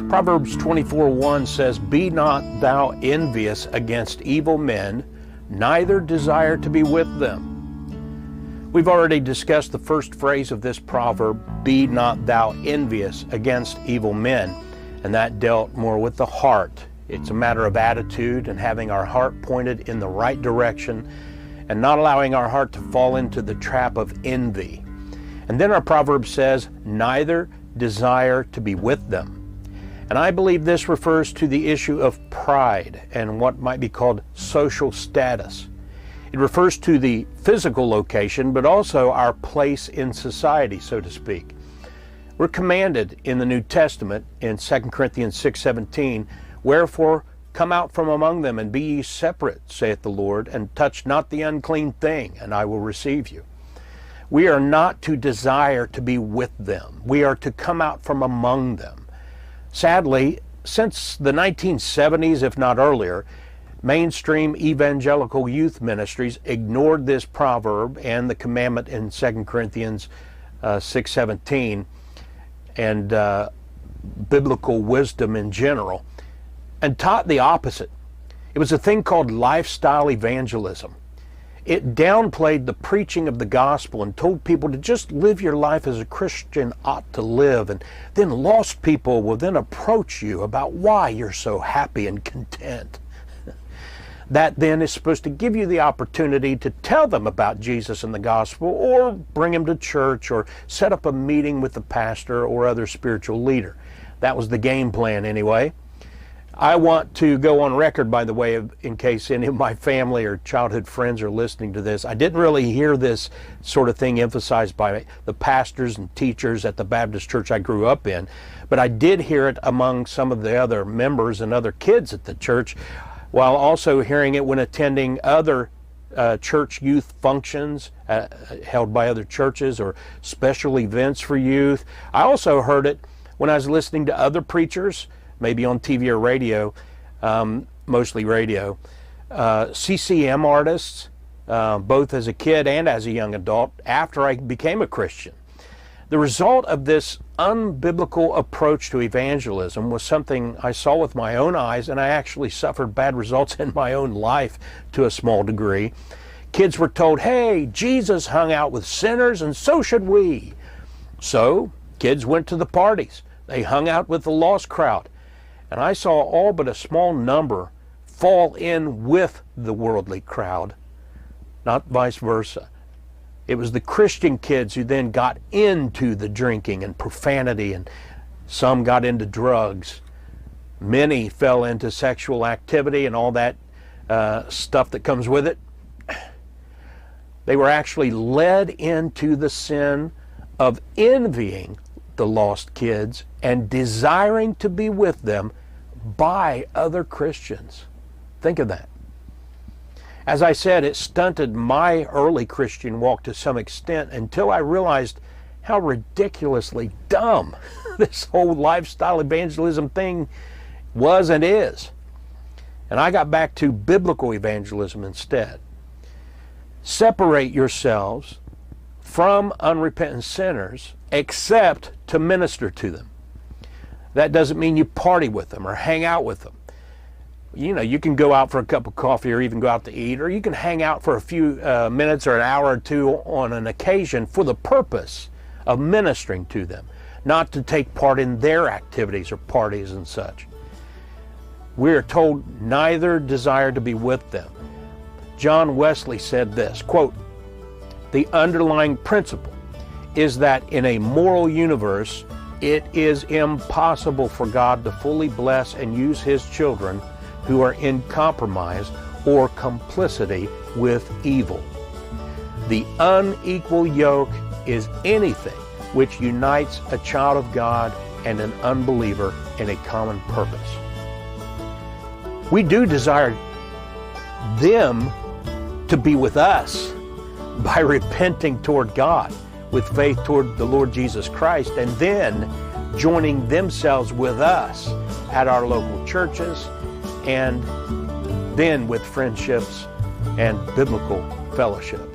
Proverbs 24:1 says, "Be not thou envious against evil men, neither desire to be with them." We've already discussed the first phrase of this proverb, "Be not thou envious against evil men," and that dealt more with the heart. It's a matter of attitude and having our heart pointed in the right direction and not allowing our heart to fall into the trap of envy. And then our proverb says, "Neither desire to be with them." And I believe this refers to the issue of pride and what might be called social status. It refers to the physical location, but also our place in society, so to speak. We're commanded in the New Testament in 2 Corinthians 6:17, "Wherefore come out from among them and be ye separate, saith the Lord, and touch not the unclean thing, and I will receive you." We are not to desire to be with them. We are to come out from among them. Sadly, since the 1970s, if not earlier, mainstream evangelical youth ministries ignored this proverb and the commandment in 2 Corinthians 6:17 and biblical wisdom in general, and taught the opposite. It was a thing called lifestyle evangelism. It downplayed the preaching of the gospel and told people to just live your life as a Christian ought to live, and then lost people will then approach you about why you're so happy and content. That then is supposed to give you the opportunity to tell them about Jesus and the gospel, or bring them to church, or set up a meeting with the pastor or other spiritual leader. That was the game plan anyway. I want to go on record, by the way, in case any of my family or childhood friends are listening to this. I didn't really hear this sort of thing emphasized by the pastors and teachers at the Baptist church I grew up in, but I did hear it among some of the other members and other kids at the church, while also hearing it when attending other church youth functions held by other churches or special events for youth. I also heard it when I was listening to other preachers, maybe on TV or radio, mostly radio, CCM artists, both as a kid and as a young adult, after I became a Christian. The result of this unbiblical approach to evangelism was something I saw with my own eyes, and I actually suffered bad results in my own life to a small degree. Kids were told, "Hey, Jesus hung out with sinners, and so should we." So kids went to the parties. They hung out with the lost crowd. And I saw all but a small number fall in with the worldly crowd, not vice versa. It was the Christian kids who then got into the drinking and profanity, and some got into drugs. Many fell into sexual activity and all that stuff that comes with it. They were actually led into the sin of envying the lost kids and desiring to be with them by other Christians. Think of that. As I said, it stunted my early Christian walk to some extent until I realized how ridiculously dumb this whole lifestyle evangelism thing was and is. And I got back to biblical evangelism instead. Separate yourselves from unrepentant sinners except to minister to them. That doesn't mean you party with them or hang out with them. You know, you can go out for a cup of coffee or even go out to eat, or you can hang out for a few minutes or an hour or two on an occasion for the purpose of ministering to them, not to take part in their activities or parties and such. We are told neither desire to be with them. John Wesley said this, quote, "The underlying principle is that in a moral universe, it is impossible for God to fully bless and use His children who are in compromise or complicity with evil. The unequal yoke is anything which unites a child of God and an unbeliever in a common purpose." We do desire them to be with us by repenting toward God with faith toward the Lord Jesus Christ, and then joining themselves with us at our local churches, and then with friendships and biblical fellowship.